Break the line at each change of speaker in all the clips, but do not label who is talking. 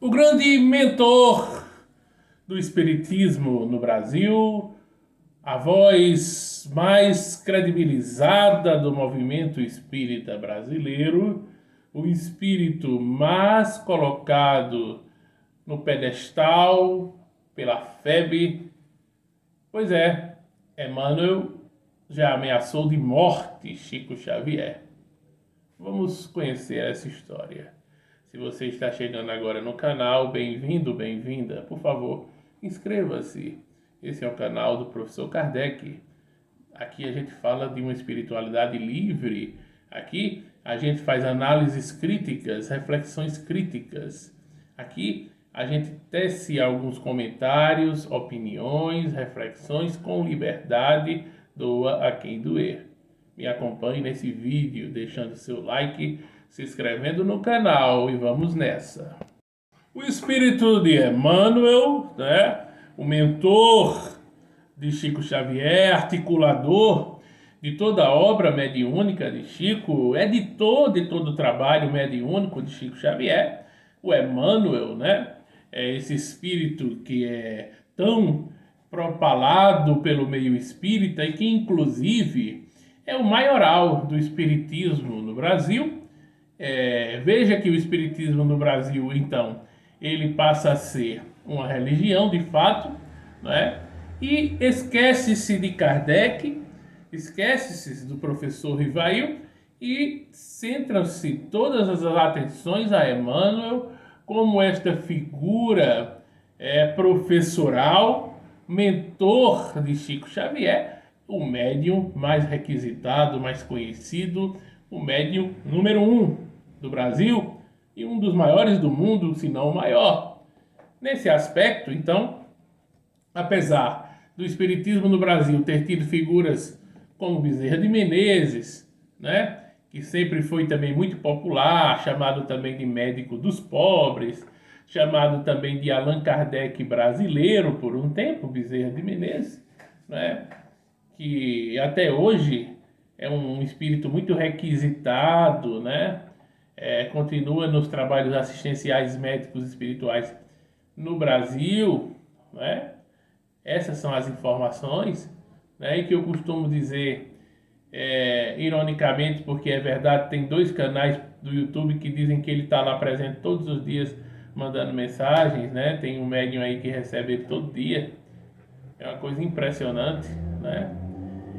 O grande mentor do espiritismo no Brasil, a voz mais credibilizada do movimento espírita brasileiro, o espírito mais colocado no pedestal pela FEB. Pois é, Emmanuel já ameaçou de morte Chico Xavier. Vamos conhecer essa história. Se você está chegando agora no canal, bem-vindo, bem-vinda. Por favor, inscreva-se. Esse é o canal do Professor Kardec. Aqui a gente fala de uma espiritualidade livre. Aqui a gente faz análises críticas, reflexões críticas. Aqui a gente tece alguns comentários, opiniões, reflexões com liberdade, doa a quem doer. Me acompanhe nesse vídeo, deixando seu like, se inscrevendo no canal e vamos nessa. O espírito de Emmanuel, né, o mentor de Chico Xavier, articulador de toda a obra mediúnica de Chico, editor de todo o trabalho mediúnico de Chico Xavier, o Emmanuel, né, é esse espírito que é tão propalado pelo meio espírita e que inclusive é o maioral do espiritismo no Brasil. Veja que o espiritismo no Brasil, então, ele passa a ser uma religião de fato, né? E esquece-se de Kardec, esquece-se do professor Rivail e centram-se todas as atenções a Emmanuel como esta figura professoral, mentor de Chico Xavier, o médium mais requisitado, mais conhecido, o médium número 1 do Brasil e um dos maiores do mundo, se não o maior. Nesse aspecto, então, apesar do espiritismo no Brasil ter tido figuras como Bezerra de Menezes, né, que sempre foi também muito popular, chamado também de médico dos pobres, chamado também de Allan Kardec brasileiro por um tempo, Bezerra de Menezes, né, que até hoje é um espírito muito requisitado, né? Continua nos trabalhos assistenciais médicos espirituais no Brasil, né? Essas são as informações, né? E que eu costumo dizer, ironicamente, porque é verdade, tem 2 canais do YouTube que dizem que ele está lá presente todos os dias mandando mensagens, né? Tem um médium aí que recebe ele todo dia. É uma coisa impressionante, né?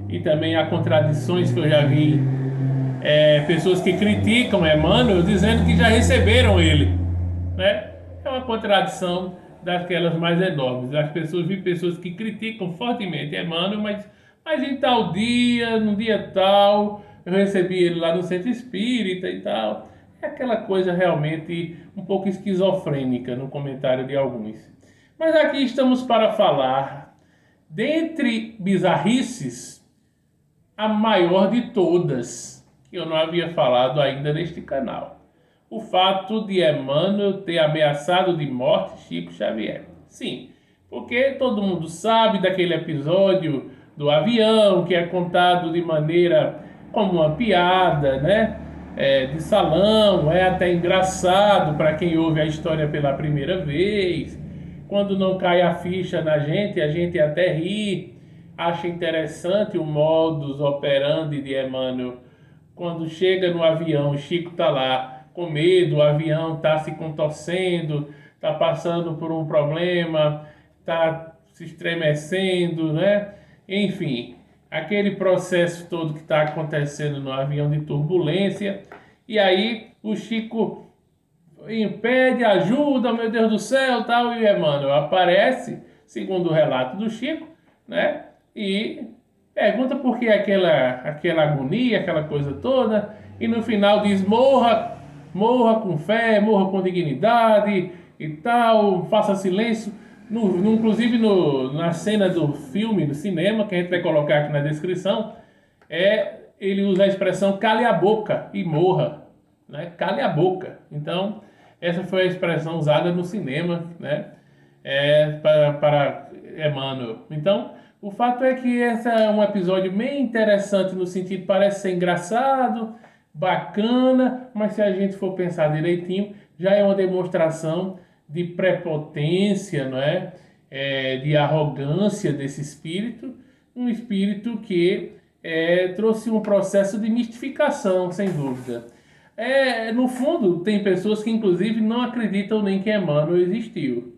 E também há contradições que eu já vi, pessoas que criticam Emmanuel dizendo que já receberam ele, né? É uma contradição daquelas mais enormes. As pessoas, vi pessoas que criticam fortemente Emmanuel, mas em tal dia, no dia tal, eu recebi ele lá no centro espírita e tal. É aquela coisa realmente um pouco esquizofrênica no comentário de alguns. Mas aqui estamos para falar, dentre bizarrices, a maior de todas, que eu não havia falado ainda neste canal. O fato de Emmanuel ter ameaçado de morte Chico Xavier. Sim, porque todo mundo sabe daquele episódio do avião, que é contado de maneira como uma piada, né? De salão, é até engraçado para quem ouve a história pela primeira vez. Quando não cai a ficha na gente, a gente até ri. Acha interessante o modus operandi de Emmanuel. Quando chega no avião, o Chico está lá com medo, o avião está se contorcendo, está passando por um problema, está se estremecendo, né? Enfim, aquele processo todo que está acontecendo no avião de turbulência. E aí o Chico impede, ajuda, meu Deus do céu, tal, e o Emmanuel aparece, segundo o relato do Chico, né? E pergunta por que aquela agonia, aquela coisa toda, e no final diz: morra com fé, morra com dignidade e tal, faça silêncio. Inclusive na cena do filme, do cinema, que a gente vai colocar aqui na descrição, ele usa a expressão cale a boca e morra, né? Cale a boca. Então, essa foi a expressão usada no cinema, né? Para Emmanuel. Então, o fato é que esse é um episódio bem interessante no sentido, parece ser engraçado, bacana, mas se a gente for pensar direitinho, já é uma demonstração de prepotência, não é? De arrogância desse espírito, um espírito que trouxe um processo de mistificação, sem dúvida. No fundo, tem pessoas que inclusive não acreditam nem que Emmanuel existiu,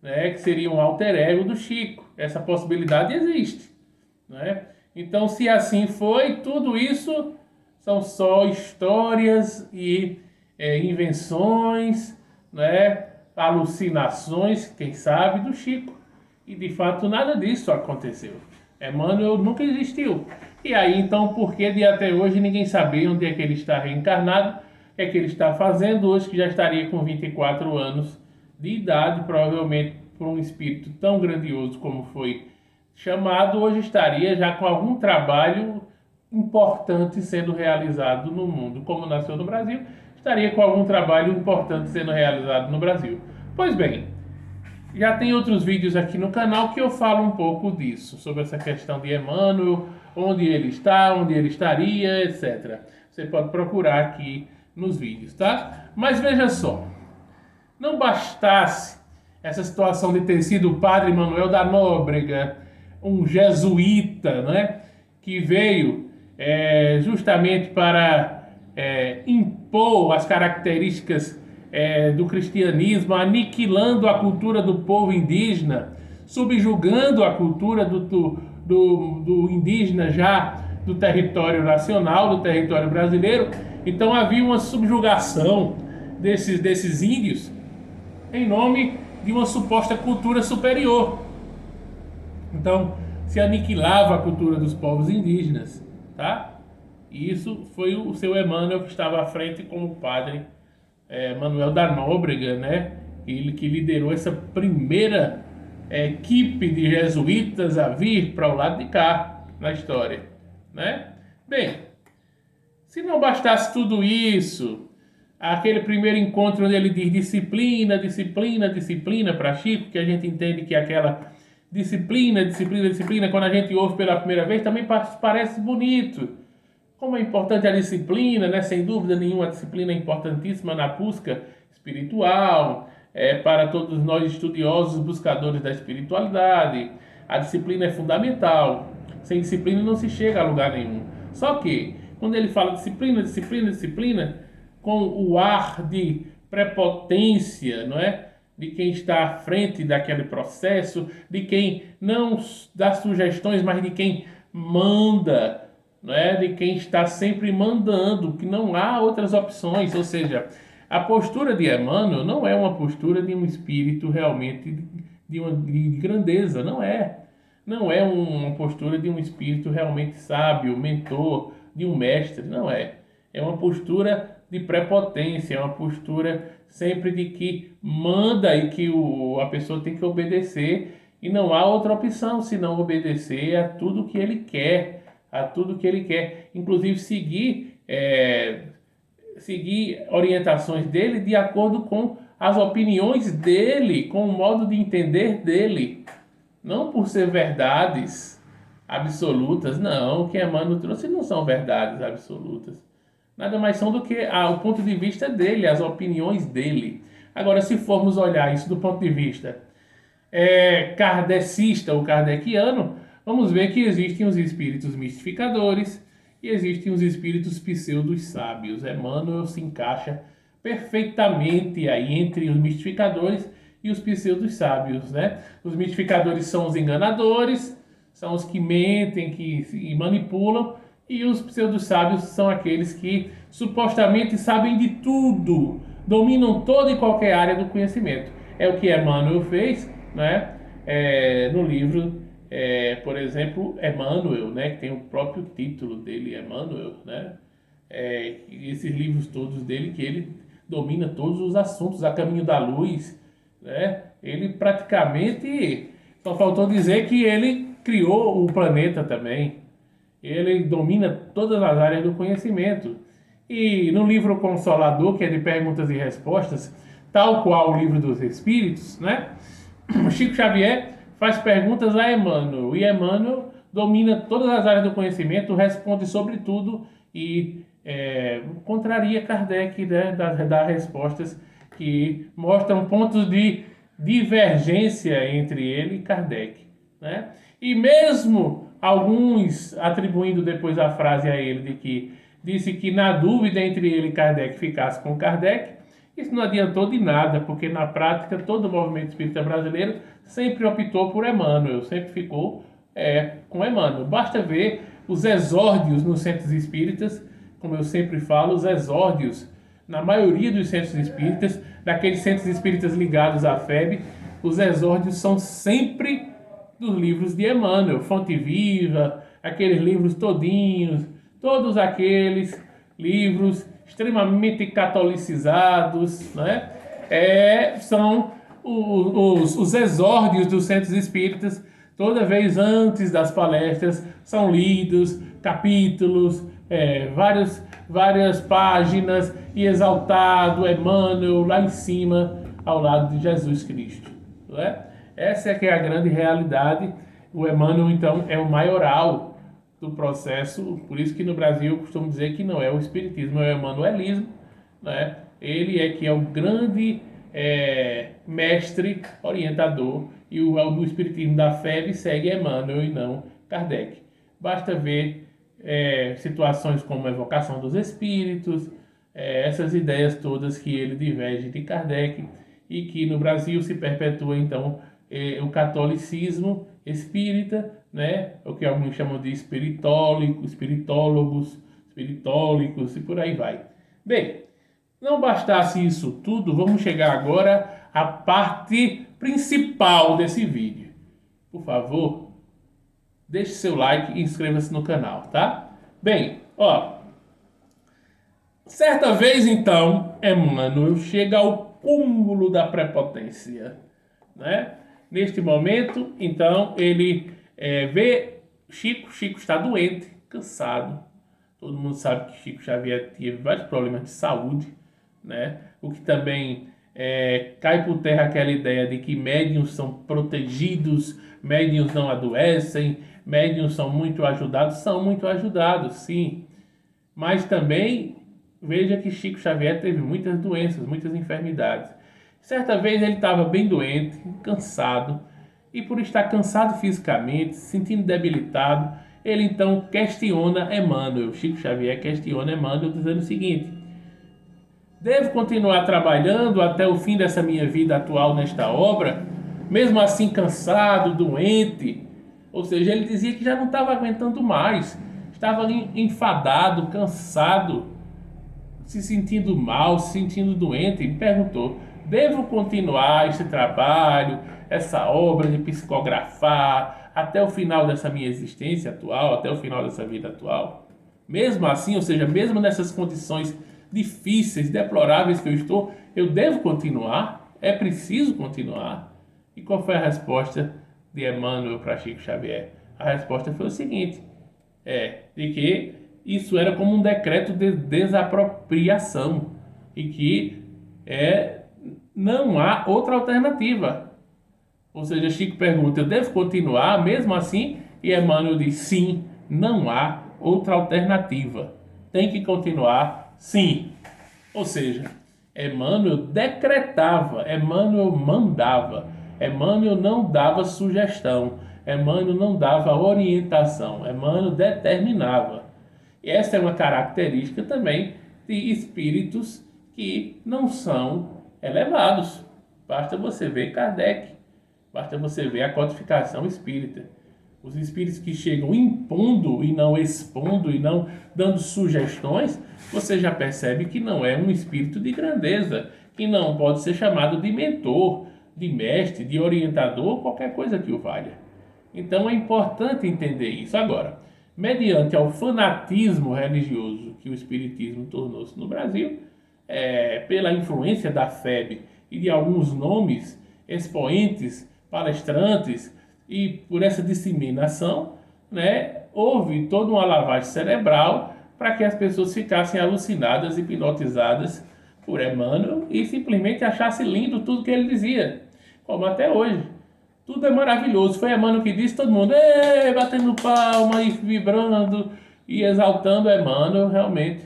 né? Que seria um alter ego do Chico. Essa possibilidade existe, né? Então, se assim foi, tudo isso são só histórias e invenções, né? Alucinações, quem sabe, do Chico. E de fato nada disso aconteceu. Emmanuel nunca existiu. E aí então por que de até hoje ninguém saber onde é que ele está reencarnado, o que é que ele está fazendo hoje, que já estaria com 24 anos de idade, provavelmente por um espírito tão grandioso como foi chamado, hoje estaria já com algum trabalho importante sendo realizado no mundo. Como nasceu no Brasil, estaria com algum trabalho importante sendo realizado no Brasil. Pois bem, já tem outros vídeos aqui no canal que eu falo um pouco disso, sobre essa questão de Emmanuel, onde ele está, onde ele estaria, etc. Você pode procurar aqui nos vídeos, tá? Mas veja só, não bastasse essa situação de ter sido o padre Manuel da Nóbrega, um jesuíta, né, que veio justamente para impor as características do cristianismo, aniquilando a cultura do povo indígena, subjugando a cultura do indígena já do território nacional, do território brasileiro. Então havia uma subjugação desses índios em nome de uma suposta cultura superior. Então se aniquilava a cultura dos povos indígenas, tá? E isso foi o seu Emmanuel que estava à frente como padre Manuel da Nóbrega, né? Ele que liderou essa primeira equipe de jesuítas a vir para o lado de cá na história, né? Bem, se não bastasse tudo isso, aquele primeiro encontro onde ele diz disciplina, disciplina, disciplina para Chico, que a gente entende que aquela disciplina, disciplina, disciplina, quando a gente ouve pela primeira vez, também parece bonito. Como é importante a disciplina, né? Sem dúvida nenhuma, a disciplina é importantíssima na busca espiritual, para todos nós estudiosos, buscadores da espiritualidade. A disciplina é fundamental. Sem disciplina não se chega a lugar nenhum. Só que, quando ele fala disciplina, disciplina, disciplina, com o ar de prepotência, não é? De quem está à frente daquele processo, de quem não dá sugestões, mas de quem manda, não é? De quem está sempre mandando, que não há outras opções. Ou seja, a postura de Emmanuel não é uma postura de um espírito realmente de grandeza, não é. Não é uma postura de um espírito realmente sábio, mentor, de um mestre, não é. É uma postura de prepotência, é uma postura sempre de que manda e que a pessoa tem que obedecer, e não há outra opção senão obedecer a tudo que ele quer, inclusive seguir orientações dele de acordo com as opiniões dele, com o modo de entender dele, não por ser verdades absolutas. Não, o que Emmanuel trouxe não são verdades absolutas, nada mais são do que o ponto de vista dele, as opiniões dele. Agora, se formos olhar isso do ponto de vista kardecista ou kardeciano, vamos ver que existem os espíritos mistificadores e existem os espíritos pseudos sábios. Emmanuel se encaixa perfeitamente aí entre os mistificadores e os pseudos sábios, né? Os mistificadores são os enganadores, são os que mentem, que manipulam, e os pseudos sábios são aqueles que supostamente sabem de tudo, dominam toda e qualquer área do conhecimento. É o que Emmanuel fez, né? No livro, por exemplo, Emmanuel, né? Que tem o próprio título dele, Emmanuel, né? Esses livros todos dele, que ele domina todos os assuntos, A Caminho da Luz, né? Ele praticamente, só faltou dizer que ele criou o planeta também. Ele domina todas as áreas do conhecimento. E no livro Consolador, que é de perguntas e respostas, tal qual o livro dos Espíritos, né? Chico Xavier faz perguntas a Emmanuel, e Emmanuel domina todas as áreas do conhecimento, responde sobre tudo e contraria Kardec, né? Dá respostas que mostram pontos de divergência entre ele e Kardec, né? E mesmo alguns atribuindo depois a frase a ele de que disse que na dúvida entre ele e Kardec ficasse com Kardec, isso não adiantou de nada, porque na prática todo o movimento espírita brasileiro sempre optou por Emmanuel, sempre ficou com Emmanuel. Basta ver os exórdios nos centros espíritas, como eu sempre falo, os exórdios na maioria dos centros espíritas, daqueles centros espíritas ligados à FEB, os exórdios são sempre dos livros de Emmanuel, Fonte Viva, aqueles livros todinhos, todos aqueles livros extremamente catolicizados, né? São os exórdios dos centros espíritas, toda vez antes das palestras, são lidos capítulos, várias páginas, e exaltado Emmanuel lá em cima, ao lado de Jesus Cristo. Não é? Essa é que é a grande realidade. O Emmanuel, então, é o maioral do processo, por isso que no Brasil eu costumo dizer que não é o espiritismo, é o emanuelismo, né? Ele é que é o grande mestre orientador, e o espiritismo da FEB segue Emmanuel e não Kardec. Basta ver situações como a evocação dos espíritos, essas ideias todas que ele diverge de Kardec, e que no Brasil se perpetua então o catolicismo espírita, né? O que alguns chamam de espiritólogos e por aí vai. Bem, não bastasse isso tudo, vamos chegar agora à parte principal desse vídeo. Por favor, deixe seu like e inscreva-se no canal, tá? Bem, certa vez então, Emmanuel chega ao cúmulo da prepotência, né? Neste momento, então, ele vê Chico está doente, cansado. Todo mundo sabe que Chico Xavier teve vários problemas de saúde, né? O que também cai por terra aquela ideia de que médiuns são protegidos, médiuns não adoecem, médiuns são muito ajudados, sim. Mas também veja que Chico Xavier teve muitas doenças, muitas enfermidades. Certa vez ele estava bem doente, cansado, e por estar cansado fisicamente, se sentindo debilitado, ele então questiona Emmanuel. Chico Xavier questiona Emmanuel dizendo o seguinte: devo continuar trabalhando até o fim dessa minha vida atual nesta obra, mesmo assim cansado, doente? Ou seja, ele dizia que já não estava aguentando mais, estava enfadado, cansado, se sentindo mal, se sentindo doente, e perguntou: devo continuar esse trabalho, essa obra de psicografar até o final dessa minha existência atual, até o final dessa vida atual? Mesmo assim, ou seja, mesmo nessas condições difíceis, deploráveis que eu estou, eu devo continuar? É preciso continuar? E qual foi a resposta de Emmanuel para Chico Xavier? A resposta foi o seguinte: de que isso era como um decreto de desapropriação e que não há outra alternativa. Ou seja, Chico pergunta: eu devo continuar mesmo assim? E Emmanuel diz: sim, não há outra alternativa. Tem que continuar, sim. Ou seja, Emmanuel decretava, Emmanuel mandava, Emmanuel não dava sugestão, Emmanuel não dava orientação, Emmanuel determinava. E essa é uma característica também de espíritos que não são elevados. Basta você ver Kardec, basta você ver a codificação espírita. Os espíritos que chegam impondo e não expondo e não dando sugestões, você já percebe que não é um espírito de grandeza, que não pode ser chamado de mentor, de mestre, de orientador, qualquer coisa que o valha. Então é importante entender isso. Agora, mediante ao fanatismo religioso que o espiritismo tornou-se no Brasil, pela influência da FEB e de alguns nomes expoentes, palestrantes, e por essa disseminação, houve toda uma lavagem cerebral para que as pessoas ficassem alucinadas, hipnotizadas por Emmanuel e simplesmente achassem lindo tudo que ele dizia, como até hoje. Tudo é maravilhoso. Foi Emmanuel que disse, todo mundo batendo palma e vibrando e exaltando Emmanuel. Realmente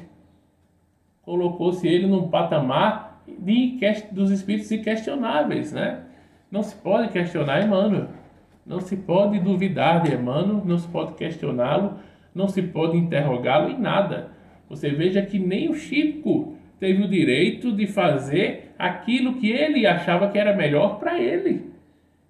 colocou-se ele num patamar dos espíritos inquestionáveis, né? Não se pode questionar Emmanuel, não se pode duvidar de Emmanuel, não se pode questioná-lo, não se pode interrogá-lo em nada. Você veja que nem o Chico teve o direito de fazer aquilo que ele achava que era melhor para ele,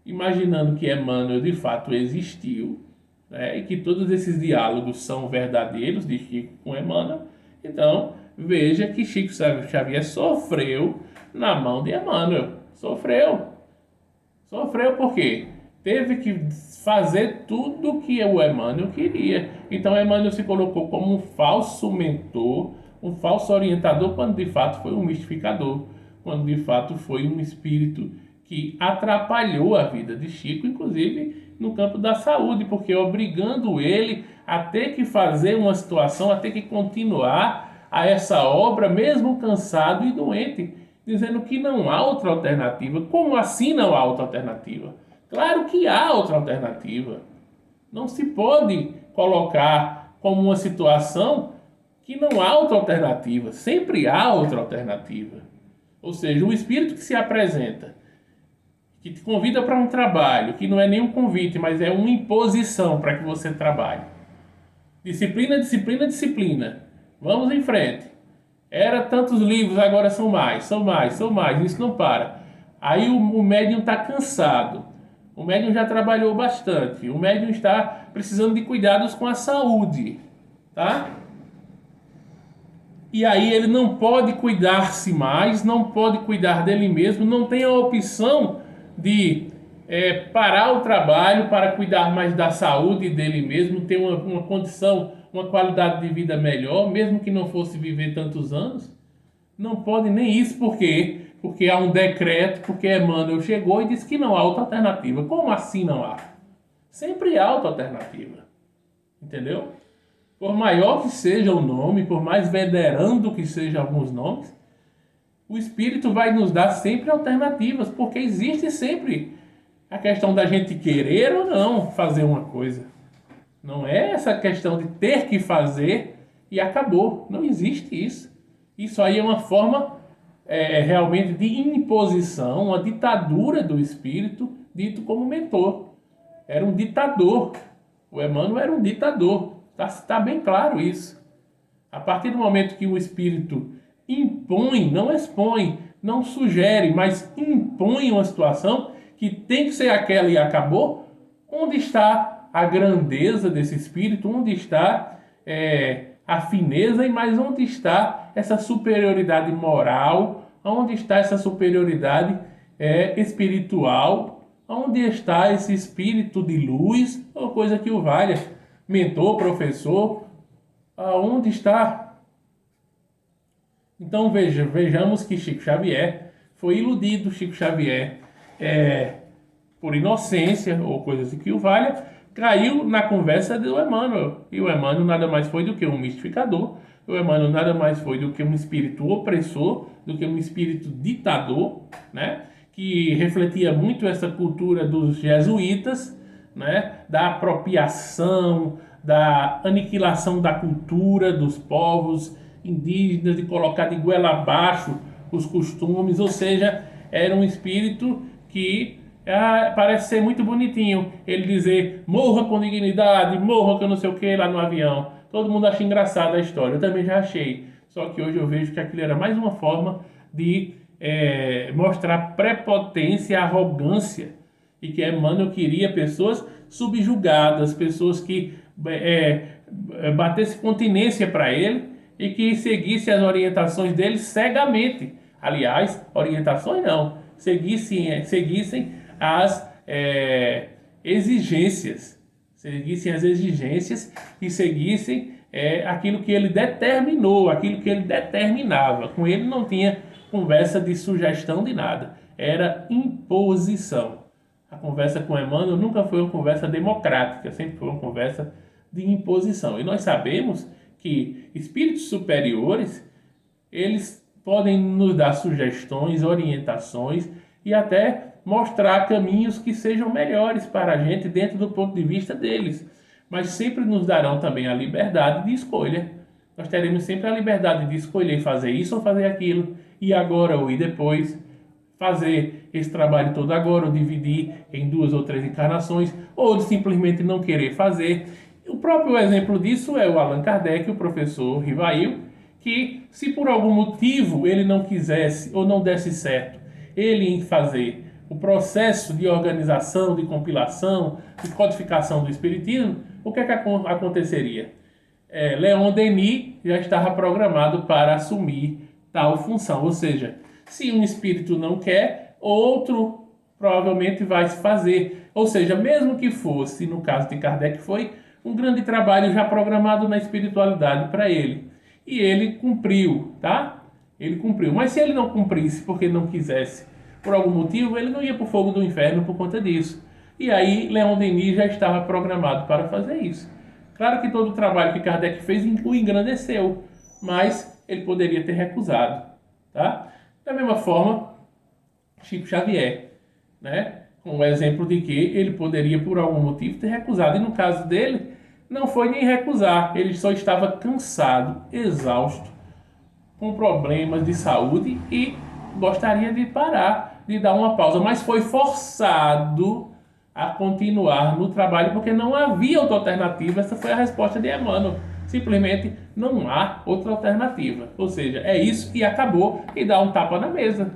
imaginando que Emmanuel de fato existiu, né, e que todos esses diálogos são verdadeiros de Chico com Emmanuel. Então, veja que Chico Xavier sofreu na mão de Emmanuel. Sofreu. Sofreu por quê? Teve que fazer tudo o que o Emmanuel queria. Então, Emmanuel se colocou como um falso mentor, um falso orientador, quando de fato foi um mistificador, quando de fato foi um espírito que atrapalhou a vida de Chico, inclusive no campo da saúde, porque obrigando ele a ter que fazer uma situação, a ter que continuar a essa obra, mesmo cansado e doente, dizendo que não há outra alternativa. Como assim não há outra alternativa? Claro que há outra alternativa. Não se pode colocar como uma situação que não há outra alternativa. Sempre há outra alternativa. Ou seja, o espírito que se apresenta, que te convida para um trabalho, que não é nenhum convite, mas é uma imposição para que você trabalhe. Disciplina, disciplina, disciplina. Vamos em frente. Era tantos livros, agora são mais, são mais, são mais. Isso não para. Aí o médium está cansado. O médium já trabalhou bastante. O médium está precisando de cuidados com a saúde, tá? E aí ele não pode cuidar-se mais, não pode cuidar dele mesmo, não tem a opção de parar o trabalho para cuidar mais da saúde dele mesmo, ter uma condição, uma qualidade de vida melhor, mesmo que não fosse viver tantos anos. Não pode nem isso, por quê? Porque há um decreto, porque Emmanuel chegou e disse que não há outra alternativa. Como assim não há? Sempre há outra alternativa. Entendeu? Por maior que seja o nome, por mais venerando que sejam alguns nomes, o Espírito vai nos dar sempre alternativas, porque existe sempre a questão da gente querer ou não fazer uma coisa. Não é essa questão de ter que fazer e acabou. Não existe isso. Isso aí é uma forma realmente de imposição, uma ditadura do Espírito, dito como mentor. Era um ditador. O Emmanuel era um ditador. Está bem claro isso. A partir do momento que o Espírito impõe, não expõe, não sugere, mas impõe uma situação que tem que ser aquela e acabou, onde está a grandeza desse Espírito, onde está a fineza e mais onde está essa superioridade moral, onde está essa superioridade espiritual, onde está esse espírito de luz, ou coisa que o valha, mentor, professor, aonde está? Então vejamos que Chico Xavier foi iludido. Chico Xavier, por inocência ou coisas que o valha, caiu na conversa do Emmanuel. E o Emmanuel nada mais foi do que um mistificador. O Emmanuel nada mais foi do que um espírito opressor, do que um espírito ditador, né? Que refletia muito essa cultura dos jesuítas, né? Da apropriação, da aniquilação da cultura dos povos indígenas, de colocar de goela abaixo os costumes, ou seja, era um espírito que parece ser muito bonitinho. Ele dizer, morra com dignidade, morra com não sei o que lá no avião. Todo mundo acha engraçada a história, eu também já achei. Só que hoje eu vejo que aquilo era mais uma forma de mostrar prepotência, arrogância, e que Emmanuel queria pessoas subjugadas, pessoas que batessem continência para ele e que seguissem as orientações dele cegamente. Aliás, orientações não, seguissem as exigências, e seguissem aquilo que ele determinou, aquilo que ele determinava. Com ele não tinha conversa de sugestão de nada, era imposição. A conversa com Emmanuel nunca foi uma conversa democrática, sempre foi uma conversa de imposição. E nós sabemos que espíritos superiores, eles podem nos dar sugestões, orientações e até mostrar caminhos que sejam melhores para a gente dentro do ponto de vista deles. Mas sempre nos darão também a liberdade de escolha. Nós teremos sempre a liberdade de escolher fazer isso ou fazer aquilo. e agora ou e depois, fazer esse trabalho todo agora, ou dividir em 2 ou 3 encarnações, ou de simplesmente não querer fazer. O próprio exemplo disso é o Allan Kardec, o professor Rivail, que se por algum motivo ele não quisesse ou não desse certo ele em fazer o processo de organização, de compilação, de codificação do Espiritismo, o que é que aconteceria? Leon Denis já estava programado para assumir tal função, ou seja, se um espírito não quer, outro provavelmente vai se fazer. Ou seja, mesmo que fosse, no caso de Kardec, foi um grande trabalho já programado na espiritualidade para ele. E ele cumpriu, tá? Ele cumpriu. Mas se ele não cumprisse porque não quisesse, por algum motivo, ele não ia para o fogo do inferno por conta disso. E aí, Leon Denis já estava programado para fazer isso. Claro que todo o trabalho que Kardec fez o engrandeceu, mas ele poderia ter recusado, tá? Da mesma forma, Chico Xavier, né? Com o exemplo de que ele poderia, por algum motivo, ter recusado. E no caso dele, não foi nem recusar, ele só estava cansado, exausto, com problemas de saúde e gostaria de parar, de dar uma pausa, mas foi forçado a continuar no trabalho porque não havia outra alternativa. Essa foi a resposta de Emmanuel. Simplesmente não há outra alternativa. Ou seja, é isso e acabou, e dá um tapa na mesa.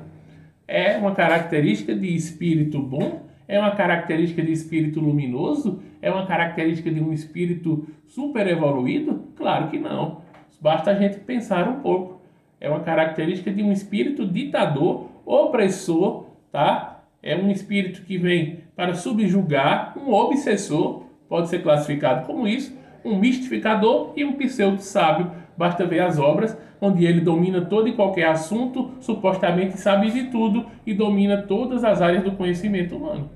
É uma característica de espírito bom? É uma característica de espírito luminoso? É uma característica de um espírito super evoluído? Claro que não. Basta a gente pensar um pouco. É uma característica de um espírito ditador, opressor, tá? É um espírito que vem para subjugar, um obsessor, pode ser classificado como isso, um mistificador e um pseudo-sábio. Basta ver as obras, onde ele domina todo e qualquer assunto, supostamente sabe de tudo e domina todas as áreas do conhecimento humano.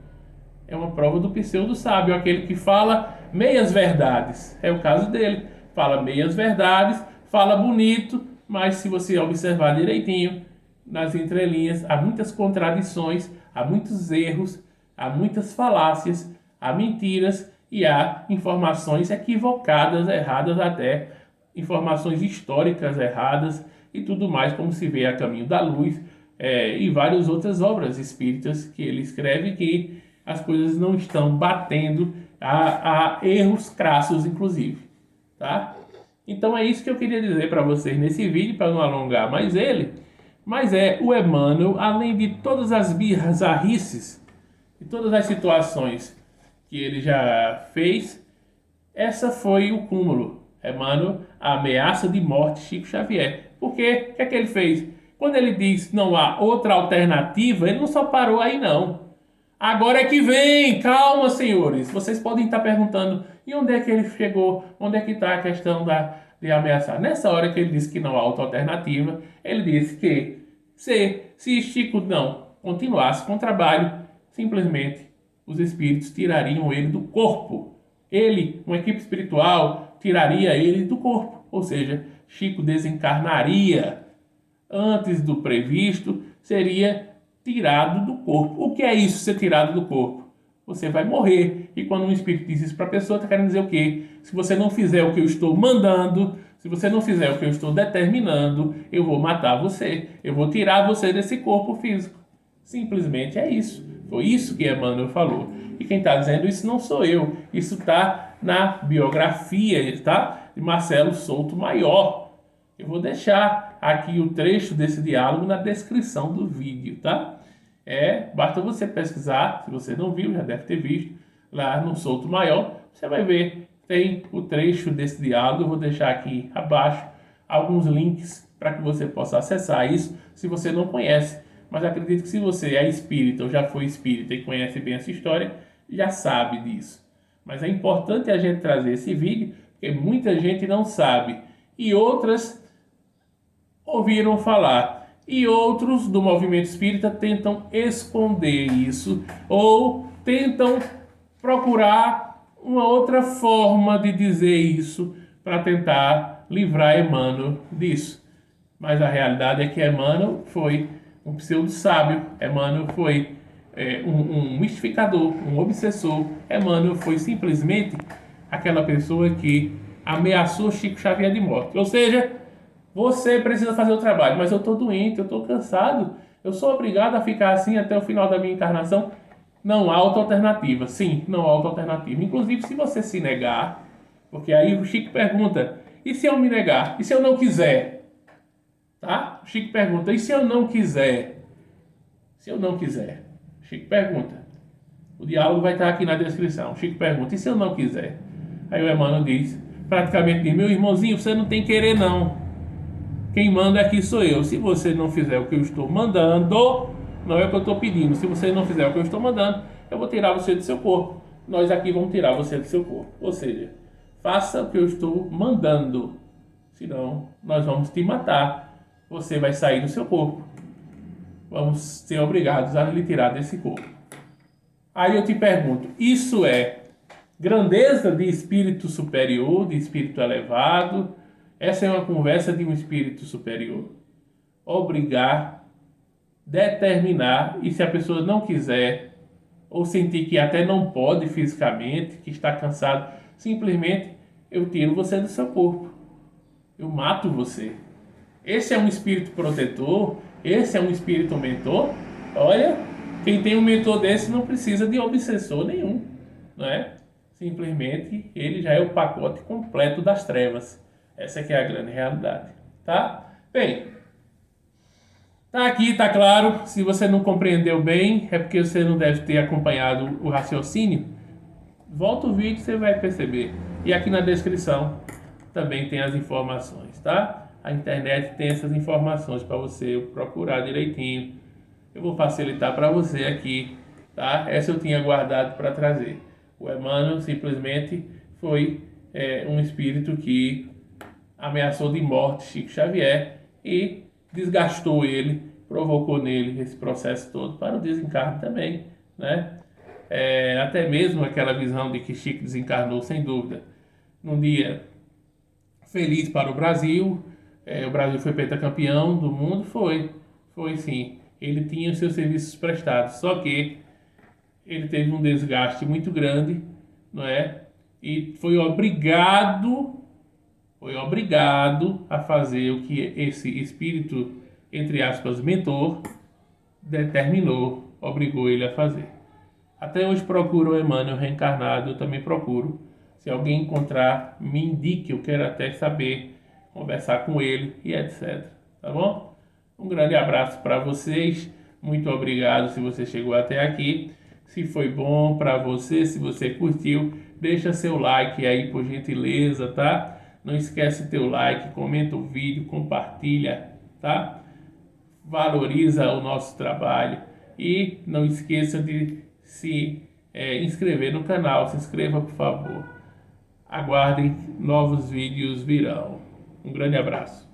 É uma prova do pseudo-sábio, aquele que fala meias verdades. É o caso dele. Fala meias verdades, fala bonito, mas se você observar direitinho, nas entrelinhas, há muitas contradições, há muitos erros, há muitas falácias, há mentiras e há informações equivocadas, erradas até, informações históricas erradas e tudo mais, como se vê a Caminho da Luz e várias outras obras espíritas que ele escreve, que as coisas não estão batendo, há erros crassos inclusive, tá? Então é isso que eu queria dizer para vocês nesse vídeo, para não alongar mais ele. Mas o Emmanuel, além de todas as bizarrices e todas as situações que ele já fez, essa foi o cúmulo. Emmanuel, a ameaça de morte de Chico Xavier. Porque o que é que ele fez? Quando ele diz não há outra alternativa, ele não só parou aí não. Agora é que vem, calma, senhores. Vocês podem estar perguntando, e onde é que ele chegou? Onde é que está a questão de ameaçar? Nessa hora que ele disse que não há outra alternativa, ele disse que se Chico não continuasse com o trabalho, simplesmente os espíritos tirariam ele do corpo. Ele, uma equipe espiritual, tiraria ele do corpo. Ou seja, Chico desencarnaria antes do previsto, seria tirado do corpo. O que é isso, ser tirado do corpo? Você vai morrer. E quando um espírito diz isso para a pessoa, está querendo dizer o quê? Se você não fizer o que eu estou mandando, se você não fizer o que eu estou determinando, eu vou matar você. Eu vou tirar você desse corpo físico. Simplesmente é isso. Foi isso que Emmanuel falou. E quem está dizendo isso não sou eu. Isso está na biografia, tá? De Marcelo Souto Maior. Eu vou deixar aqui o trecho desse diálogo na descrição do vídeo, tá? Basta você pesquisar, se você não viu, já deve ter visto, lá no Souto Maior, você vai ver, tem o trecho desse diálogo. Eu vou deixar aqui abaixo alguns links para que você possa acessar isso, se você não conhece. Mas acredito que se você é espírita ou já foi espírita e conhece bem essa história, já sabe disso. Mas é importante a gente trazer esse vídeo, porque muita gente não sabe. E outras ouviram falar. E outros do movimento espírita tentam esconder isso. Ou tentam procurar uma outra forma de dizer isso para tentar livrar Emmanuel disso. Mas a realidade é que Emmanuel foi um pseudo-sábio. Emmanuel foi um mistificador, um obsessor. Emmanuel foi simplesmente aquela pessoa que ameaçou Chico Xavier de morte. Ou seja, Você precisa fazer o trabalho, mas eu estou doente, eu estou cansado, eu sou obrigado a ficar assim até o final da minha encarnação. Não há outra alternativa. Sim, não há outra alternativa. Inclusive, se você se negar, porque aí o Chico pergunta, e se eu me negar? E se eu não quiser? Tá? O Chico pergunta, e se eu não quiser? Se eu não quiser? O Chico pergunta. O diálogo vai estar aqui na descrição. O Chico pergunta, e se eu não quiser? Aí o Emmanuel diz, praticamente diz, meu irmãozinho, você não tem querer não. Quem manda aqui sou eu. Se você não fizer o que eu estou mandando, não é o que eu estou pedindo. Se você não fizer o que eu estou mandando, eu vou tirar você do seu corpo. Nós aqui vamos tirar você do seu corpo. Ou seja, faça o que eu estou mandando. Senão, nós vamos te matar. Você vai sair do seu corpo. Vamos ser obrigados a lhe tirar desse corpo. Aí eu te pergunto, isso é grandeza de espírito superior, de espírito elevado? Essa é uma conversa de um espírito superior. Obrigar, determinar, e se a pessoa não quiser, ou sentir que até não pode fisicamente, que está cansado, simplesmente eu tiro você do seu corpo. Eu mato você. Esse é um espírito protetor, esse é um espírito mentor. Olha, quem tem um mentor desse não precisa de obsessor nenhum, não é? Simplesmente ele já é o pacote completo das trevas. Essa que é a grande realidade, tá? Bem, tá aqui, tá claro. Se você não compreendeu bem, é porque você não deve ter acompanhado o raciocínio. Volta o vídeo, você vai perceber. E aqui na descrição também tem as informações, tá? A internet tem essas informações para você procurar direitinho. Eu vou facilitar para você aqui, tá? Essa eu tinha guardado para trazer. O Emmanuel simplesmente foi um espírito que ameaçou de morte Chico Xavier e desgastou ele, provocou nele esse processo todo para o desencarne também, né? Até mesmo aquela visão de que Chico desencarnou, sem dúvida, num dia feliz para o Brasil. O Brasil foi pentacampeão do mundo, foi sim. Ele tinha os seus serviços prestados, só que ele teve um desgaste muito grande, não é? E foi obrigado a fazer o que esse espírito, entre aspas, mentor, determinou, obrigou ele a fazer. Até hoje procuro o Emmanuel reencarnado, eu também procuro. Se alguém encontrar, me indique, eu quero até saber, conversar com ele e etc. Tá bom? Um grande abraço para vocês, muito obrigado se você chegou até aqui. Se foi bom para você, se você curtiu, deixa seu like aí por gentileza, tá? Não esquece teu like, comenta o vídeo, compartilha, tá? Valoriza o nosso trabalho e não esqueça de se inscrever no canal. Se inscreva, por favor. Aguardem, novos vídeos virão. Um grande abraço.